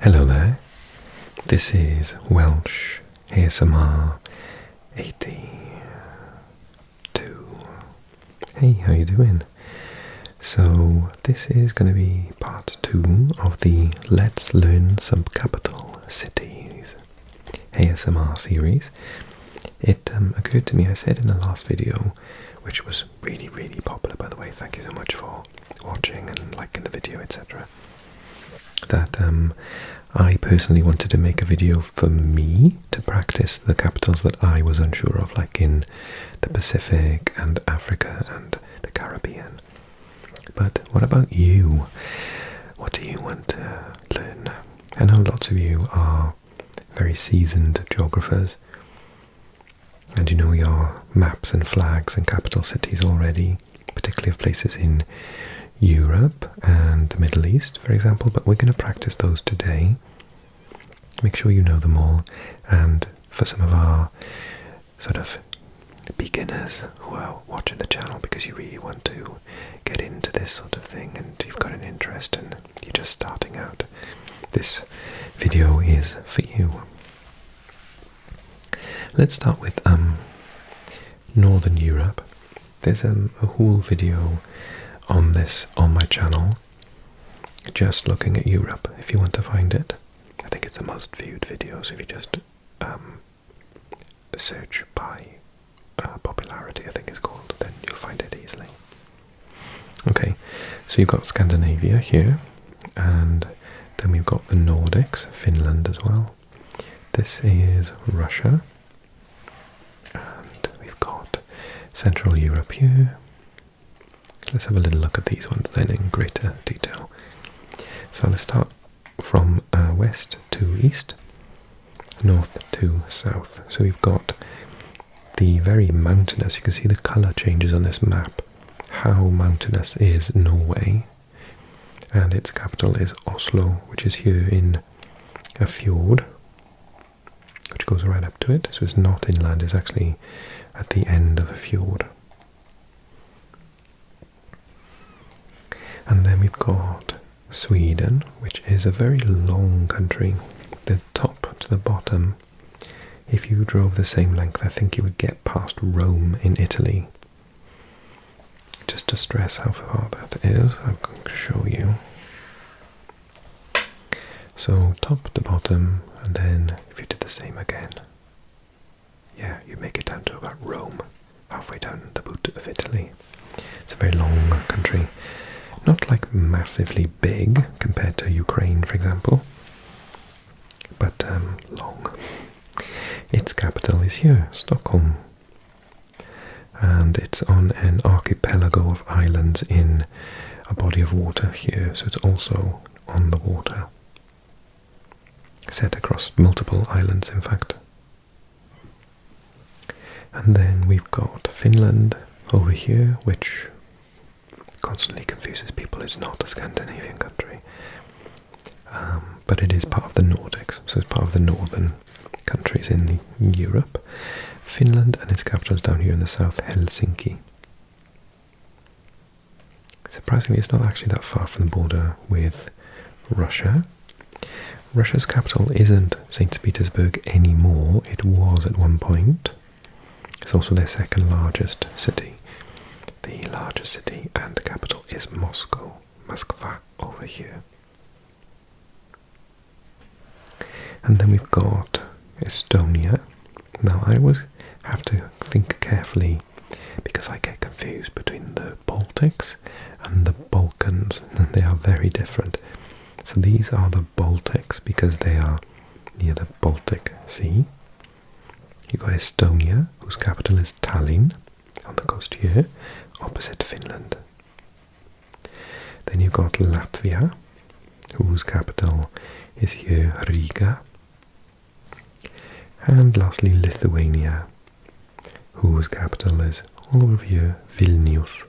Hello there, this is Welsh ASMR 82. Hey, how you doing? So this is going to be part 2 of the Let's Learn Some Capital Cities ASMR series. It occurred to me, I said in the last video, which was really popular by the way, thank you so much for watching and liking the video, etc., that I personally wanted to make a video for me to practice the capitals that I was unsure of, like in the Pacific and Africa and the Caribbean. But what about you? What do you want to learn? I know lots of you are very seasoned geographers, and you know your maps and flags and capital cities already, particularly of places in Europe and the Middle East, for example, but we're going to practice those today. Make sure you know them all, and for some of our sort of beginners who are watching the channel because you really want to get into this sort of thing and you've got an interest and you're just starting out, this video is for you. Let's start with Northern Europe. There's a whole video on this on my channel, just looking at Europe, if you want to find it. I think it's the most viewed video, so if you just search by popularity, I think it's called, then you'll find it easily. Okay, so you've got Scandinavia here, and then we've got the Nordics, Finland as well. This is Russia, and we've got Central Europe here. Let's have a little look at these ones then in greater detail. So let's start from west to east, north to south. So we've got the very mountainous, you can see the colour changes on this map, how mountainous is Norway, and its capital is Oslo, which is here in a fjord, which goes right up to it, so it's not inland, it's actually at the end of a fjord. And then we've got Sweden, which is a very long country. The top to the bottom, if you drove the same length, I think you would get past Rome in Italy. Just to stress how far that is, I'm going to show you. So top to bottom, and then if you did the same again, yeah, you make it down to about Rome, halfway down the boot of Italy. It's a very long country. Not like massively big compared to Ukraine, for example, but long. Its capital is here, Stockholm, and it's on an archipelago of islands in a body of water here, so it's also on the water, set across multiple islands in fact. And then we've got Finland over here, which constantly confuses people. It's not a Scandinavian country, but it is part of the Nordics, so it's part of the northern countries in Europe. Finland, and its capital is down here in the south, Helsinki. Surprisingly, it's not actually that far from the border with Russia. Russia's capital isn't St. Petersburg anymore, it was at one point. It's also their second largest city. The largest city and capital is Moscow, Moskva over here. And then we've got Estonia. Now I always have to think carefully because I get confused between the Baltics and the Balkans, and they are very different. So these are the Baltics because they are near the Baltic Sea. You've got Estonia, whose capital is Tallinn, on the coast here, opposite Finland. Then you've got Latvia, whose capital is here, Riga. And lastly Lithuania, whose capital is all over here, Vilnius.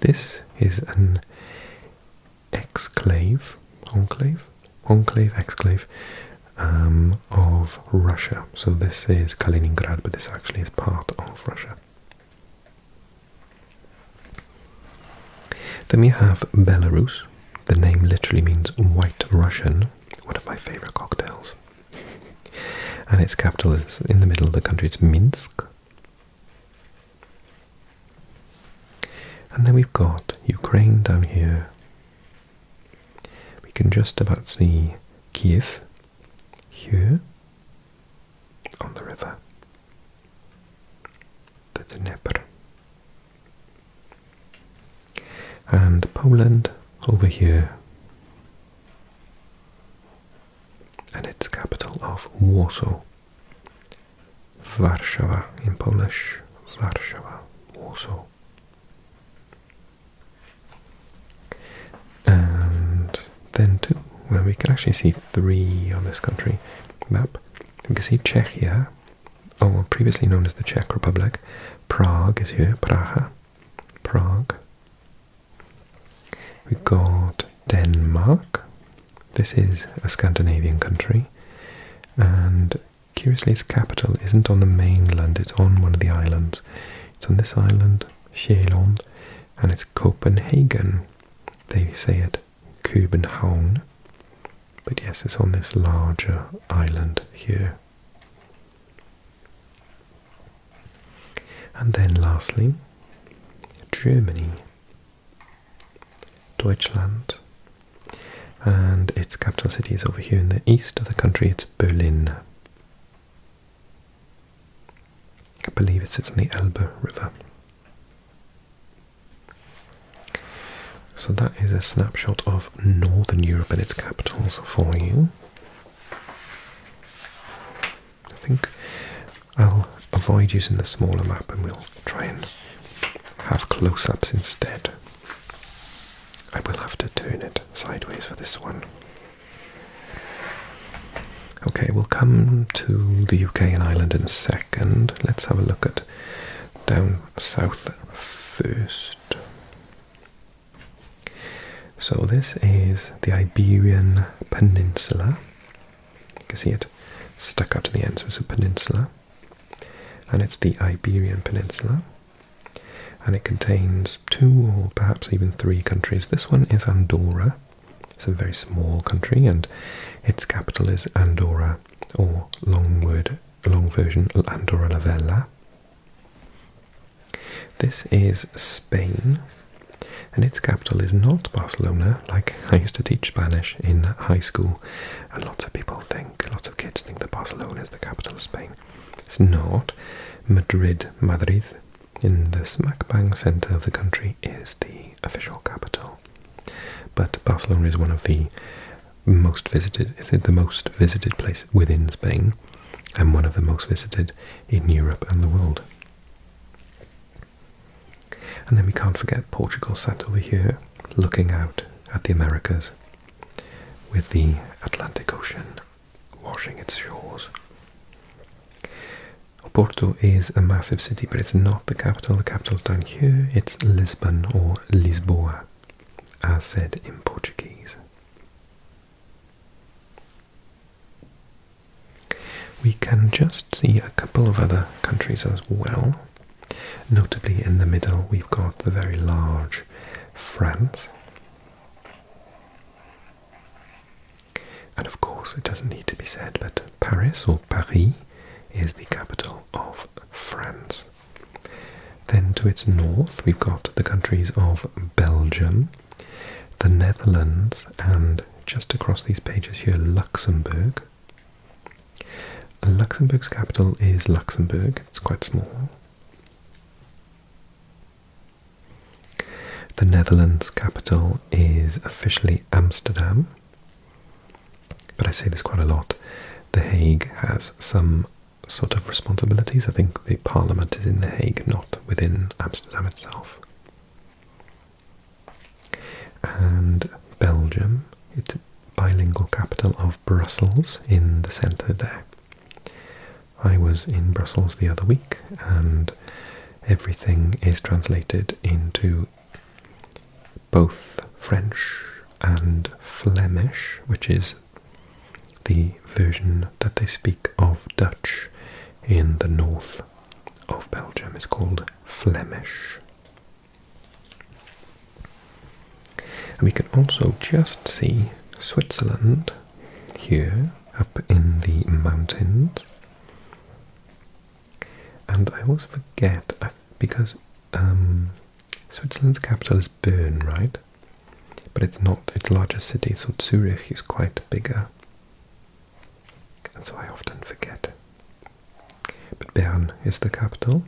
This is an exclave of Russia. So this is Kaliningrad, but this actually is part of Russia. Then we have Belarus. The name literally means White Russian, one of my favourite cocktails. And its capital is in the middle of the country, it's Minsk. And then we've got Ukraine down here. We can just about see Kiev here on the river, the Dnieper. And Poland over here, and its capital of Warsaw, Warszawa in Polish, Warszawa, Warsaw. And then two, well, we can actually see three on this country map. We can see Czechia, or previously known as the Czech Republic. Prague is here, Praha, Prague. We've got Denmark. This is a Scandinavian country, and curiously its capital isn't on the mainland, it's on one of the islands. It's on this island, Sjælland, and it's Copenhagen. They say it København, but yes, it's on this larger island here. And then lastly, Germany, Deutschland, and its capital city is over here in the east of the country, it's Berlin. I believe it sits on the Elbe River. So that is a snapshot of Northern Europe and its capitals for you. I think I'll avoid using the smaller map and we'll try and have close-ups instead. I will have to turn it sideways for this one. Okay, we'll come to the UK and Ireland in a second. Let's have a look at down south first. So this is the Iberian Peninsula. You can see it stuck out to the end, so it's a peninsula. And it's the Iberian Peninsula. And it contains 2 or perhaps even 3 countries. This one is Andorra. It's a very small country, and its capital is Andorra, or long version, Andorra la Vella. This is Spain, and its capital is not Barcelona. Like, I used to teach Spanish in high school, and lots of kids think that Barcelona is the capital of Spain. It's not. Madrid, in the smack bang centre of the country, is the official capital. But Barcelona is one of the most visited, is it the most visited place within Spain, and one of the most visited in Europe and the world. And then we can't forget Portugal sat over here, looking out at the Americas, with the Atlantic Ocean washing its shores. Porto is a massive city, but it's not the capital. The capital's down here. It's Lisbon, or Lisboa, as said in Portuguese. We can just see a couple of other countries as well. Notably in the middle we've got the very large France. And of course it doesn't need to be said, but Paris, or Paris, is the capital of France. Then to its north we've got the countries of Belgium, the Netherlands, and just across these pages here, Luxembourg. Luxembourg's capital is Luxembourg, it's quite small. The Netherlands' capital is officially Amsterdam, but I say this quite a lot. The Hague has some sort of responsibilities. I think the parliament is in The Hague, not within Amsterdam itself. And Belgium, its bilingual capital of Brussels, in the centre there. I was in Brussels the other week, and everything is translated into both French and Flemish, which is the version that they speak of Dutch in the north of Belgium, is called Flemish. And we can also just see Switzerland here up in the mountains. And I always forget, because Switzerland's capital is Bern, right? But it's not its largest city, so Zurich is quite bigger. And so I often forget. But Bern is the capital.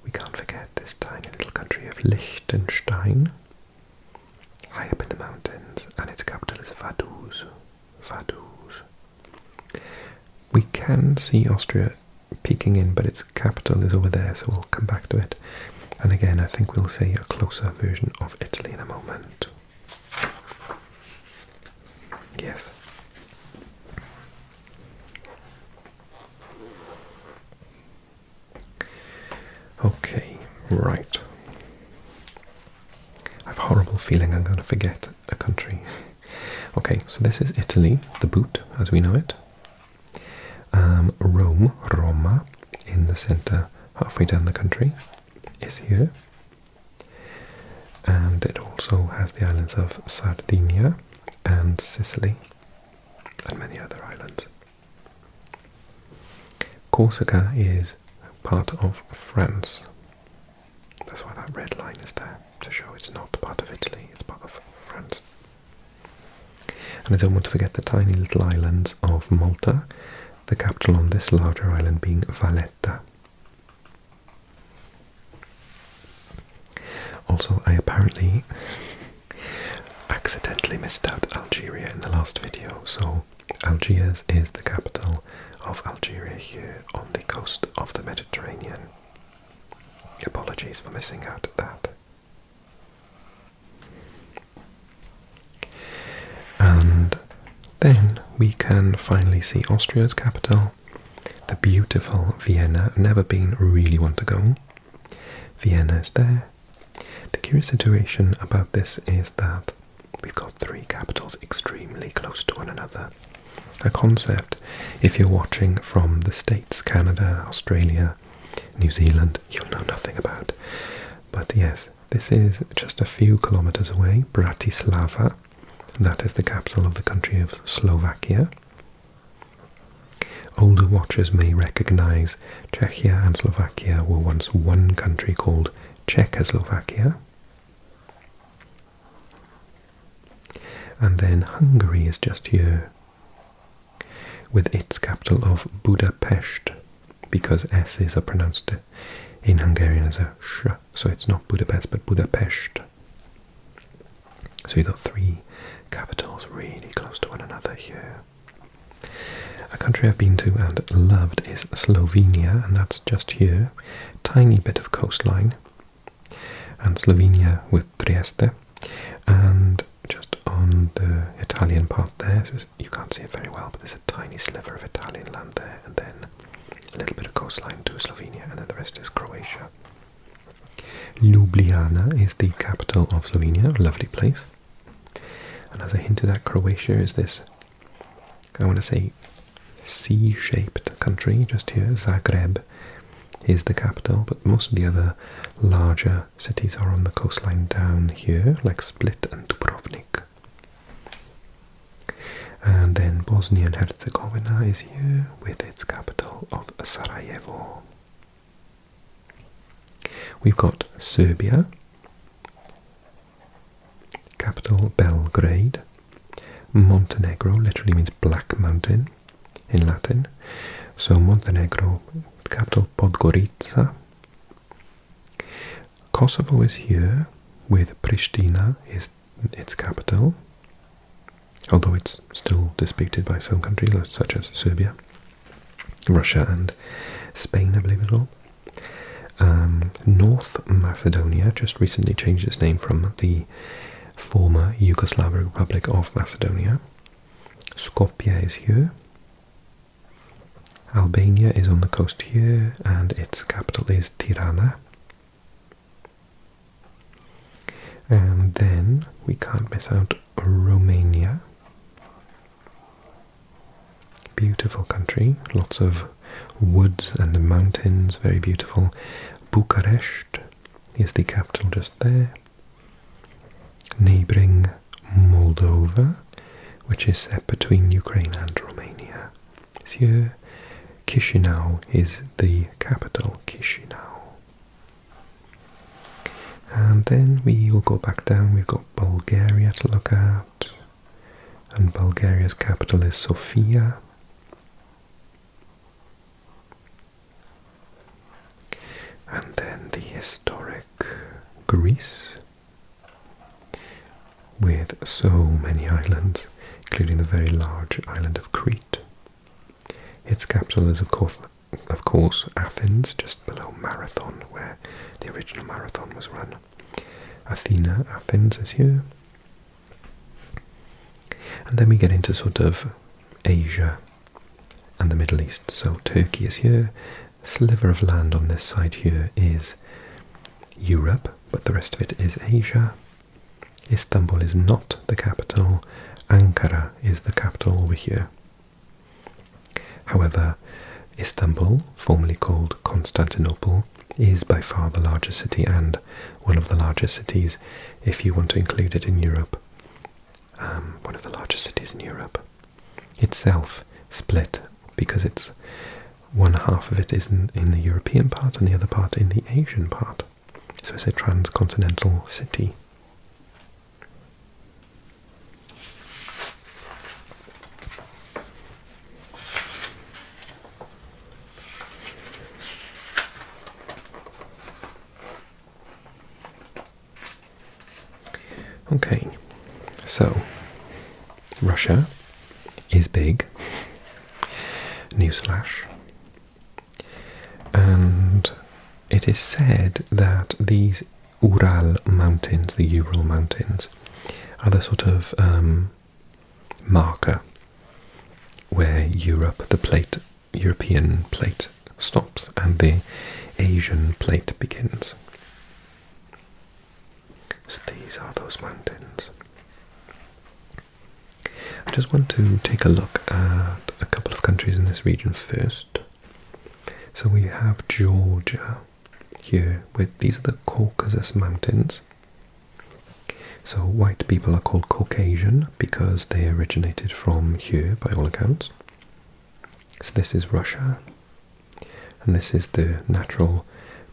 We can't forget this tiny little country of Liechtenstein, high up in the mountains, and its capital is Vaduz. Vaduz. We can see Austria peeking in, but its capital is over there, so we'll come back to it. And again, I think we'll see a closer version of Italy in a moment. Yes. Okay, right. I have a horrible feeling I'm going to forget a country. Okay, so this is Italy, the boot as we know it. Rome, Roma, in the centre, halfway down the country, is here. And it also has the islands of Sardinia and Sicily, and many other islands. Corsica is part of France. That's why that red line is there, to show it's not part of Italy, it's part of France. And I don't want to forget the tiny little islands of Malta, the capital on this larger island being Valletta. Also, I apparently accidentally missed out Algeria in the last video, so Algiers is the capital of Algeria here on the coast of the Mediterranean. Apologies for missing out that. And then we can finally see Austria's capital, the beautiful Vienna. Never been, really want to go. Vienna is there. The curious situation about this is that we've got three capitals extremely close to one another. A concept, if you're watching from the States, Canada, Australia, New Zealand, you'll know nothing about. But yes, this is just a few kilometers away, Bratislava. That is the capital of the country of Slovakia. Older watchers may recognize Czechia and Slovakia were once one country called Czechoslovakia. And then Hungary is just here, with its capital of Budapest, because S's are pronounced in Hungarian as a sh, so it's not Budapest but Budapest. So we've got three capitals really close to one another here. A country I've been to and loved is Slovenia, and that's just here. Tiny bit of coastline. And Slovenia with Trieste. And just on the Italian part there, so you can't see it very well, but there's a tiny sliver of Italian land there, and then a little bit of coastline to Slovenia, and then the rest is Croatia. Ljubljana is the capital of Slovenia, a lovely place. And as I hinted at, Croatia is this, I want to say, C-shaped country just here. Zagreb is the capital, but most of the other larger cities are on the coastline down here, like Split and Dubrovnik. And then Bosnia and Herzegovina is here with its capital of Sarajevo. We've got Serbia, capital Belgrade. Montenegro literally means Black Mountain in Latin. So Montenegro, capital Podgorica. Kosovo is here with Pristina is its capital, although it's still disputed by some countries such as Serbia, Russia and Spain, I believe as well. North Macedonia just recently changed its name from the former Yugoslav Republic of Macedonia. Skopje is here. Albania is on the coast here, and its capital is Tirana. And then we can't miss out Romania. Beautiful country, lots of woods and mountains, very beautiful. Bucharest is the capital just there. Neighbouring which is set between Ukraine and Romania, is here. Chisinau is the capital, Chisinau. And then we will go back down. We've got Bulgaria to look at, and Bulgaria's capital is Sofia. And then the historic Greece, with so many islands, including the very large island of Crete. Its capital is of course Athens, just below Marathon, where the original marathon was run. Athens is here. And then we get into sort of Asia and the Middle East. So Turkey is here. A sliver of land on this side here is Europe, but the rest of it is Asia. Istanbul is not the capital. Ankara is the capital over here. However, Istanbul, formerly called Constantinople, is by far the largest city and one of the largest cities, if you want to include it in Europe. One of the largest cities in Europe. Itself split because it's one half of it is in the European part and the other part in the Asian part. So it's a transcontinental city. Okay, so Russia is big, newsflash, and it is said that these Ural mountains, the Ural mountains, are the sort of marker where the European plate stops and the Asian plate begins. So these are those mountains. I just want to take a look at a couple of countries in this region first. So we have Georgia here, these are the Caucasus mountains. So white people are called Caucasian because they originated from here by all accounts. So this is Russia, and this is the natural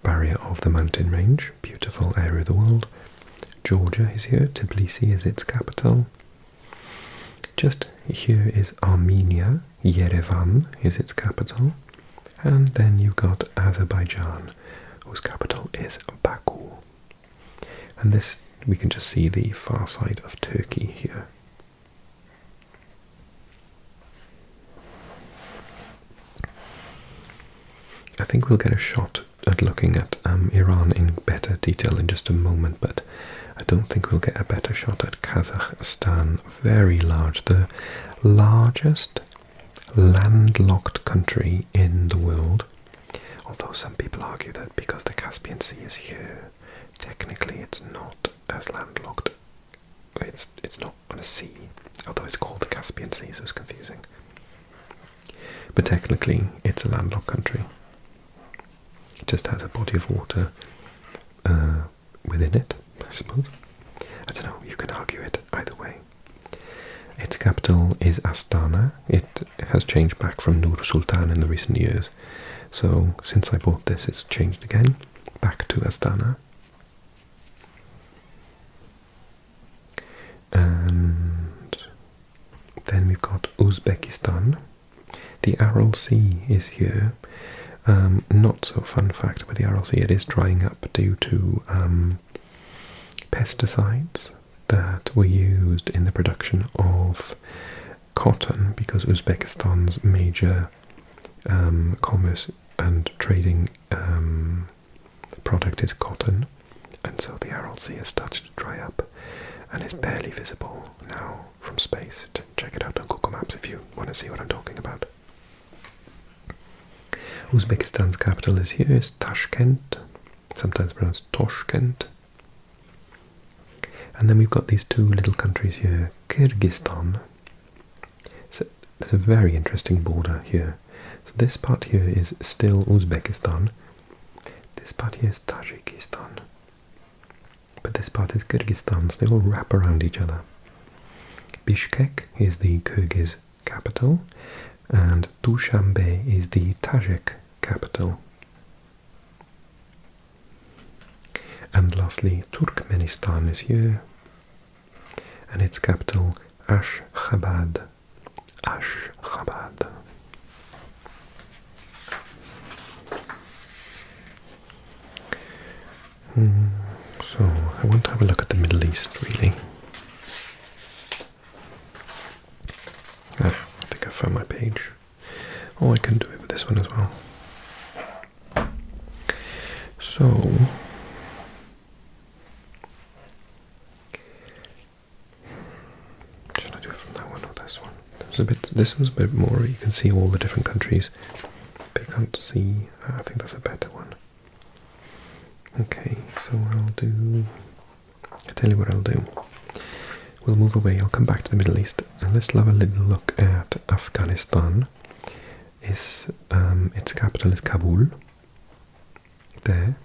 barrier of the mountain range, beautiful area of the world. Georgia is here, Tbilisi is its capital. Just here is Armenia, Yerevan is its capital. And then you've got Azerbaijan, whose capital is Baku. And this, we can just see the far side of Turkey here. I think we'll get a shot at looking at Iran in better detail in just a moment, but I don't think we'll get a better shot at Kazakhstan. Very large, the largest landlocked country in the world. Although some people argue that because the Caspian Sea is here, technically it's not as landlocked. It's not on a sea, although it's called the Caspian Sea, so it's confusing. But technically it's a landlocked country. It just has a body of water within it, I suppose. I don't know, you can argue it either way. Its capital is Astana. It has changed back from Nur Sultan in the recent years. So since I bought this, it's changed again, back to Astana. And then we've got Uzbekistan. The Aral Sea is here. Not so fun fact about the Aral Sea, it is drying up due to pesticides that were used in the production of cotton, because Uzbekistan's major commerce and trading product is cotton, and so the Aral Sea has started to dry up and is barely visible now from space. Check it out on Google Maps if you want to see what I'm talking about. Uzbekistan's capital is here, is Tashkent, sometimes pronounced Toshkent. And then we've got these two little countries here, Kyrgyzstan. So there's a very interesting border here. So this part here is still Uzbekistan. This part here is Tajikistan. But this part is Kyrgyzstan, so they all wrap around each other. Bishkek is the Kyrgyz capital, and Dushanbe is the Tajik capital. And lastly, Turkmenistan is here, and its capital Ashgabat. Ashgabat. So I want to have a look at the Middle East, really. I think I found my page. Oh, I can do it with this one as well. So should I do it from that one or this one? This one's a bit more, you can see all the different countries, but you can't see, I think that's a better one. Okay, so I'll tell you what I'll do. We'll move away, I'll come back to the Middle East, and let's have a little look at Afghanistan. Its capital is Kabul, there,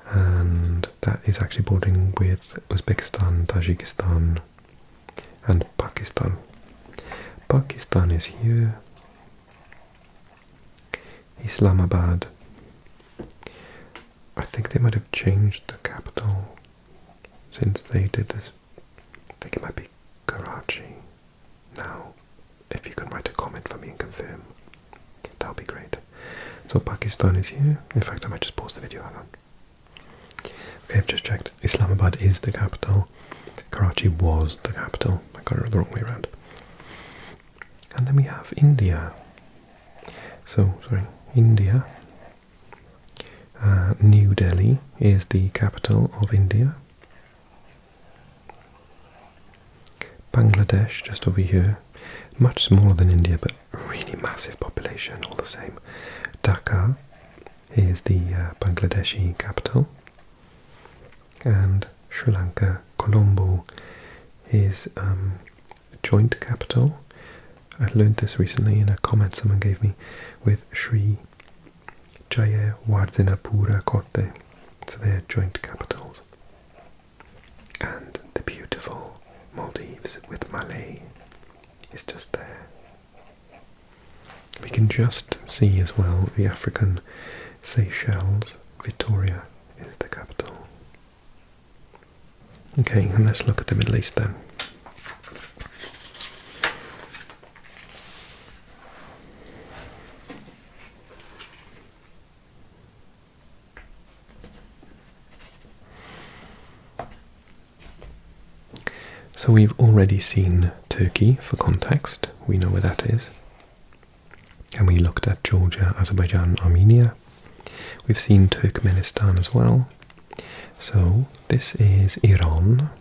and that is actually bordering with Uzbekistan, Tajikistan, and Pakistan. Pakistan is here. Islamabad. I think they might have changed the capital since they did this. I think it might be Karachi now. If you can write a comment for me and confirm, that would be great. So Pakistan is here. In fact, I might just pause the video. Hang on. Okay, I've just checked. Islamabad is the capital. Karachi was the capital. I got it the wrong way around. And then we have India. So, sorry, India. New Delhi is the capital of India. Bangladesh, just over here. Much smaller than India, but really massive population all the same. Dhaka is the Bangladeshi capital. And Sri Lanka, Colombo is a joint capital. I learned this recently in a comment someone gave me with Sri Jayawardhanapura Kotte. So they're joint capitals. And the beautiful Maldives with Malay is just there. We can just see as well the African Seychelles. Victoria is the capital. Okay, and let's look at the Middle East then. So we've already seen Turkey for context, we know where that is. And we looked at Georgia, Azerbaijan, Armenia. We've seen Turkmenistan as well. So this is Iran.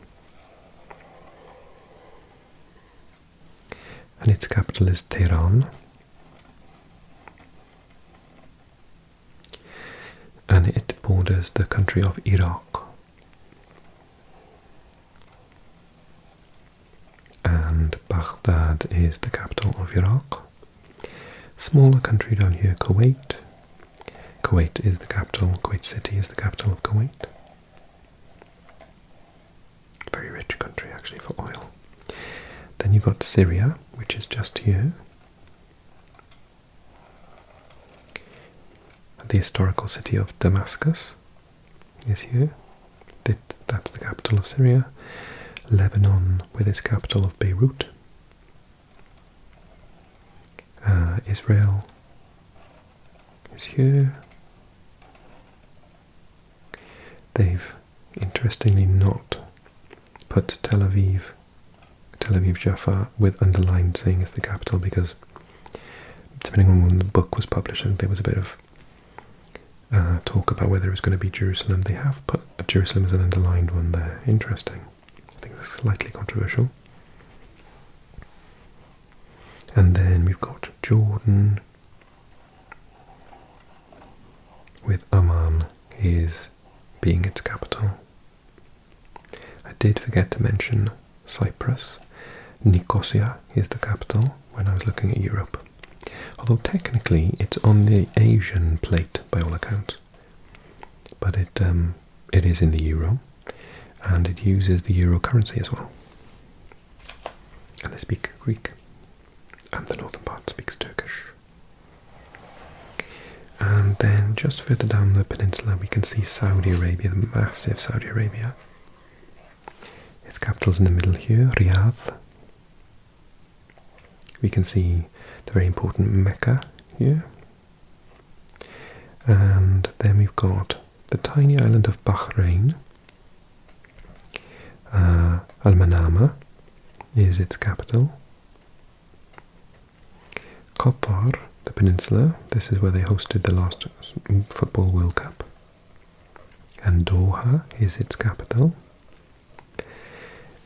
And its capital is Tehran. And it borders the country of Iraq. And Baghdad is the capital of Iraq. Smaller country down here, Kuwait. Kuwait is the capital, Kuwait City is the capital of Kuwait. Very rich country actually for oil. Then you've got Syria, which is just here. The historical city of Damascus is here. That's the capital of Syria. Lebanon with its capital of Beirut. Israel is here. They've interestingly not put Tel Aviv Jaffa with underlined saying it's the capital, because depending on when the book was published, there was a bit of talk about whether it was going to be Jerusalem. They have put Jerusalem as an underlined one there. Interesting. I think that's slightly controversial. And then we've got Jordan, with Amman is being its capital. I did forget to mention Cyprus. Nicosia is the capital when I was looking at Europe. Although technically it's on the Asian plate by all accounts. But it is in the euro, and it uses the euro currency as well. and they speak Greek, and the northern part speaks Turkish. And then just further down the peninsula we can see Saudi Arabia, the massive Saudi Arabia. Its capital's in the middle here, Riyadh. We can see the very important Mecca here. And then we've got the tiny island of Bahrain. Al-Manama is its capital. Qatar, the peninsula, this is where they hosted the last Football World Cup. And Doha is its capital.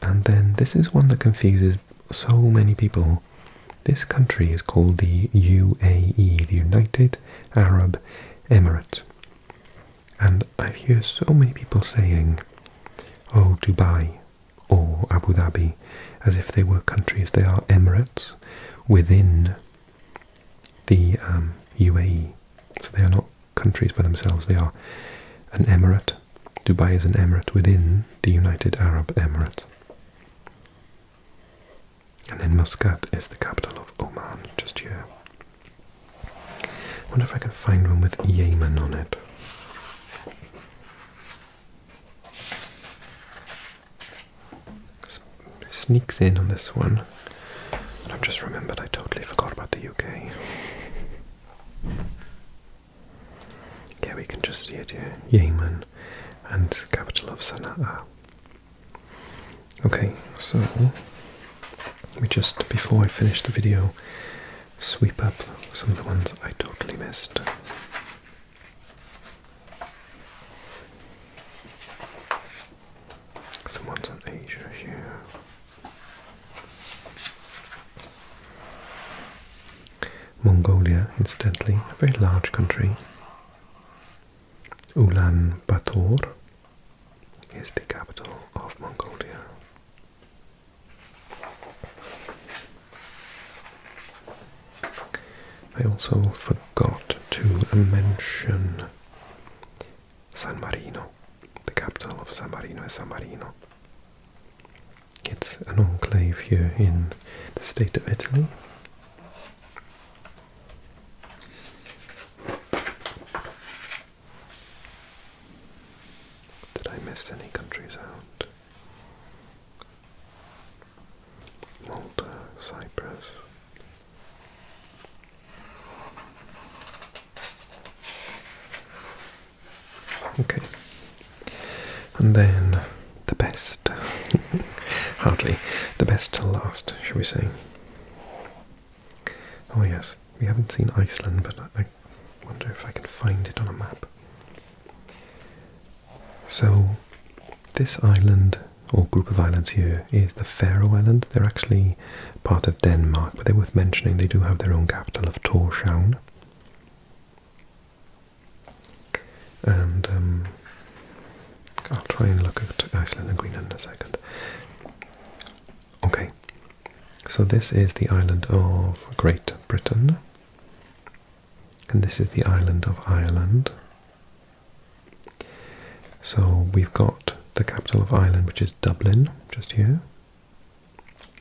And then this is one that confuses so many people. This country is called the UAE, the United Arab Emirates. And I hear so many people saying, oh, Dubai or Abu Dhabi, as if they were countries. They are emirates within the UAE. So they are not countries by themselves, they are an emirate. Dubai is an emirate within the United Arab Emirates. And then Muscat is the capital of Oman, just here. I wonder if I can find one with Yemen on it. Sneaks in on this one. I've just remembered I totally forgot about the UK. Yeah, we can just see it here. Yemen, and capital of Sana'a. Okay, so let me just, before I finish the video, sweep up some of the ones I totally missed. Some ones on Asia here. Mongolia, incidentally, a very large country. Ulaanbaatar is the capital of Mongolia. I also forgot to mention San Marino. The capital of San Marino is San Marino. It's an enclave here in the state of Italy. Did I miss any countries out? Malta, Cyprus. Okay, and then the best, hardly, the best till last, shall we say. Oh yes, we haven't seen Iceland, but I wonder if I can find it on a map. So, this island, or group of islands here, is the Faroe Islands. They're actually part of Denmark, but they're worth mentioning. They do have their own capital of Tórshavn. And I'll try and look at Iceland and Greenland in a second. Okay, so this is the island of Great Britain, and this is the island of Ireland. So we've got the capital of Ireland, which is Dublin, just here.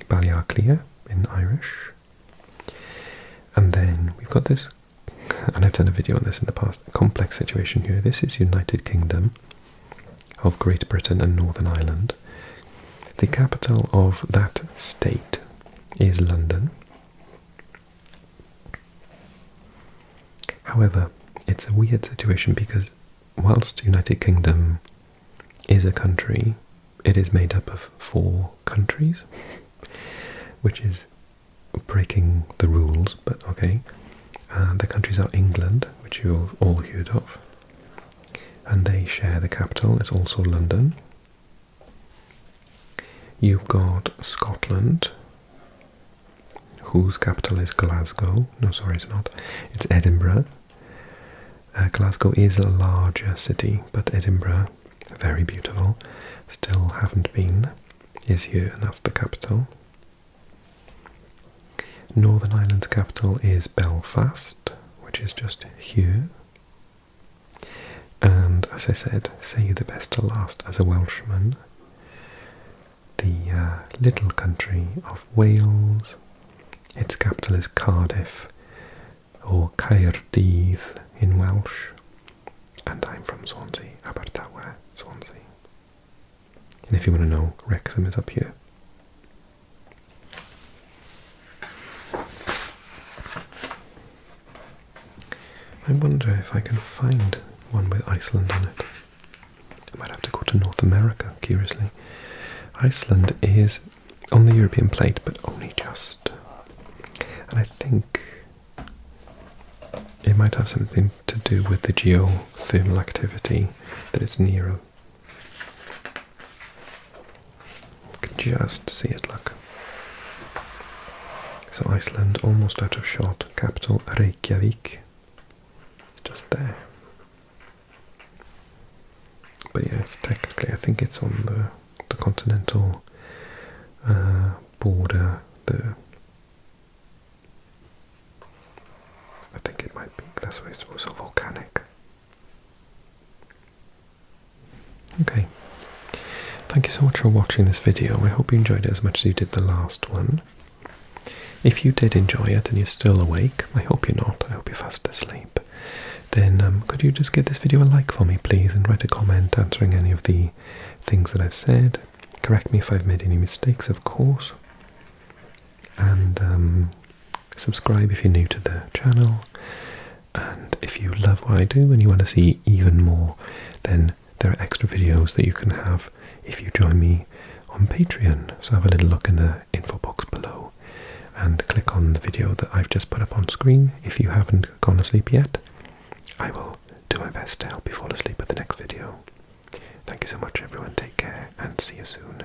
Ballyaclia in Irish. And then we've got this, and I've done a video on this in the past, complex situation here. This is United Kingdom of Great Britain and Northern Ireland. The capital of that state is London. However, it's a weird situation because whilst United Kingdom is a country, it is made up of 4 countries, which is breaking the rules, but okay. The countries are England, which you've all heard of, and they share the capital. It's also London. You've got Scotland, whose capital is Glasgow. No, sorry, it's not. It's Edinburgh. Glasgow is a larger city, but Edinburgh, very beautiful, still haven't been, is here, and that's the capital. Northern Ireland's capital is Belfast, which is just here. And as I said, say the best to last as a Welshman. The little country of Wales. Its capital is Cardiff, or Caerdydd in Welsh. And I'm from Swansea, Abertawe, Swansea. And if you want to know, Wrexham is up here. I wonder if I can find one with Iceland on it. I might have to go to North America, curiously. Iceland is on the European plate, but only just. And I think it might have something to do with the geothermal activity that it's near. You can just see it, look. So Iceland, almost out of shot. Capital Reykjavik. Just there. But yeah, it's technically, I think it's on the continental border. I think it might be, that's why it's so volcanic. Okay. Thank you so much for watching this video. I hope you enjoyed it as much as you did the last one. If you did enjoy it and you're still awake, I hope you're not, I hope you're fast asleep, then could you just give this video a like for me, please, and write a comment answering any of the things that I've said. Correct me if I've made any mistakes, of course. And subscribe if you're new to the channel. And if you love what I do and you want to see even more, then there are extra videos that you can have if you join me on Patreon. So have a little look in the info box below and click on the video that I've just put up on screen. If you haven't gone to sleep yet, I will do my best to help you fall asleep at the next video. Thank you so much, everyone. Take care and see you soon.